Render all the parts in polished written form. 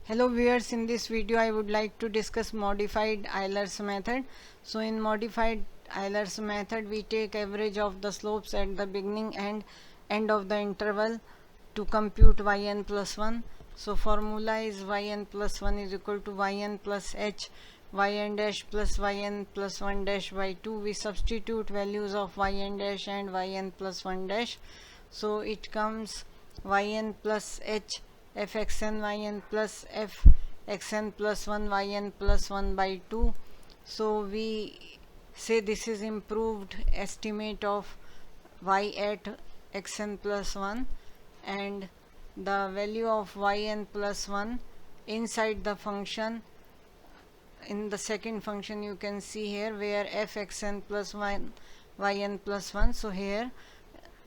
Hello viewers, in this video I would like to discuss modified Euler's method. So in modified Euler's method we take average of the slopes at the beginning and end of the interval to compute yn plus 1. So formula is yn plus 1 is equal to yn plus h yn dash plus yn plus 1 dash by 2. We substitute values of yn dash and yn plus 1 dash. So it comes yn plus h fxn yn plus fxn plus 1 yn plus 1 by 2. So we say this is improved estimate of y at xn plus 1, and the value of yn plus 1 inside the function, in the second function you can see here where fxn plus 1 yn plus 1. So here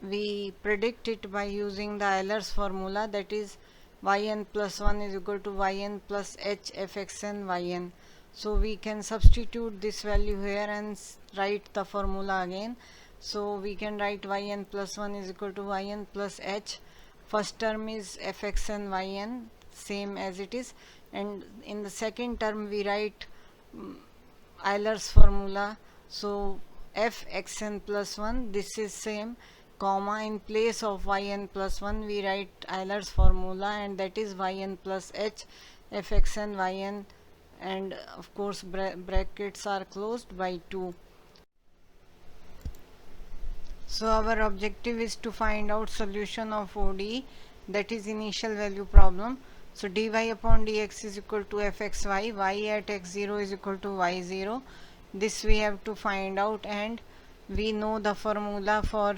we predict it by using the Euler's formula, that is yn plus 1 is equal to yn plus h fxn yn. So we can substitute this value here and write the formula again. So we can write yn plus 1 is equal to yn plus h. First term is fxn yn, same as it is, and in the second term we write Euler's formula. So fxn plus 1, this is same, comma, in place of yn plus 1 we write Euler's formula, and that is yn plus h fxn yn, and of course brackets are closed, by 2. So our objective is to find out solution of ODE, that is initial value problem. So dy upon dx is equal to fxy, y at x0 is equal to y0. This we have to find out, and we know the formula for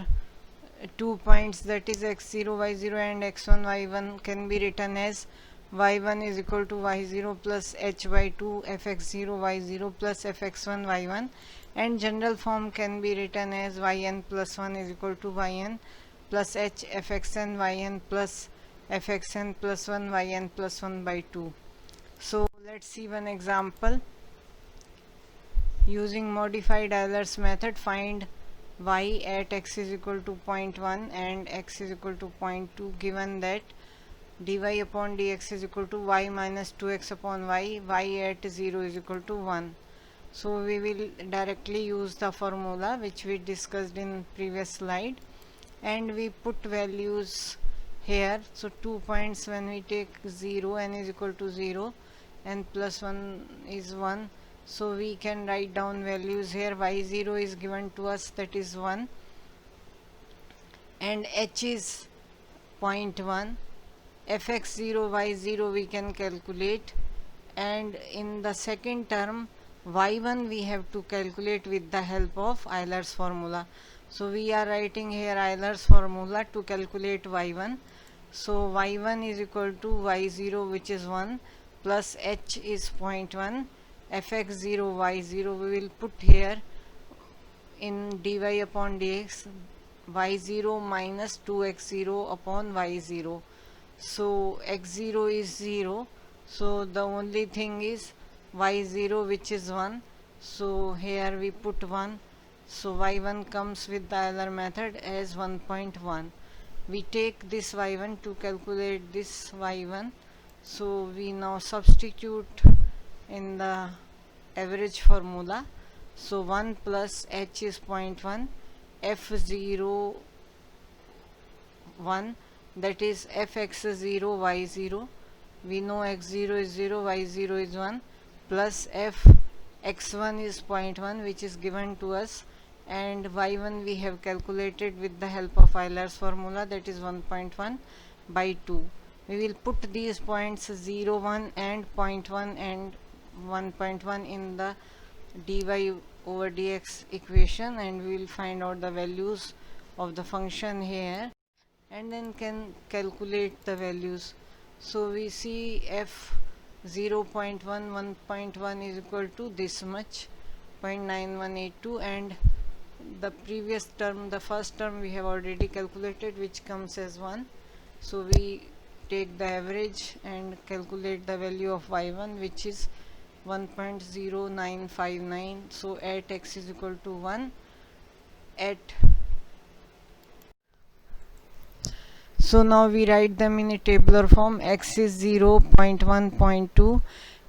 2 points, that is x0 y0 and x1 y1, can be written as y1 is equal to y0 plus h by 2 fx0 y0 plus fx1 y1, and general form can be written as yn plus 1 is equal to yn plus h fxn yn plus fxn plus 1 yn plus 1 by 2. So let's see one example. Using modified Euler's method, find y at x is equal to 0.1 and x is equal to 0.2, given that dy upon dx is equal to y minus 2x upon y at 0 is equal to 1. So we will directly use the formula which we discussed in previous slide, and we put values here. So 2 points, when we take 0, n is equal to 0 and plus 1 is 1. So we can write down values here. y0 is given to us, that is 1, and h is 0.1. fx0 y0 we can calculate, and in the second term y1 we have to calculate with the help of Euler's formula. So we are writing here Euler's formula to calculate y1. So y1 is equal to y0, which is 1, plus h is 0.1, fx0 y0 we will put here in dy upon dx, y0 minus 2x0 upon y0. So x0 is 0, so the only thing is y0, which is 1. So here we put 1. So y1 comes with the Euler method as 1.1. We take this y1 to calculate this y1. So we now substitute in the average formula. So 1 plus h is 0.1, f0 1, that is fx0 y0, we know x0 is 0, y0 is 1, plus fx1 is 0.1, which is given to us, and y1 we have calculated with the help of Euler's formula, that is 1.1 by 2. We will put these points 0, 1 and 0.1 and 1.1 in the dy over dx equation, and we will find out the values of the function here, and then can calculate the values. So we see f 0.1 1.1 is equal to this much, 0.9182, and the previous term, the first term we have already calculated, which comes as 1. So we take the average and calculate the value of y1, which is 1.0959. so at x is equal to 1, at So now we write them in a tabular form. X is 0, 0.1, 0.2,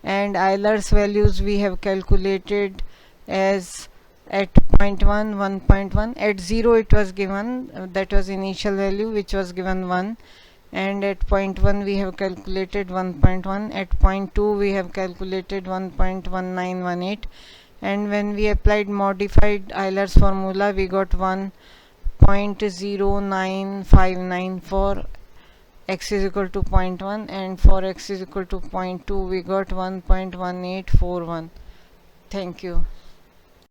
and Euler's values we have calculated as at 0.1, 1.1. At 0 it was given, that was initial value, which was given 1, and at 0.1 we have calculated 1.1. At 0.2 we have calculated 1.1918, and when we applied modified Euler's formula we got 1.09594 for x is equal to 0.1, and for x is equal to 0.2 we got 1.1841. Thank you.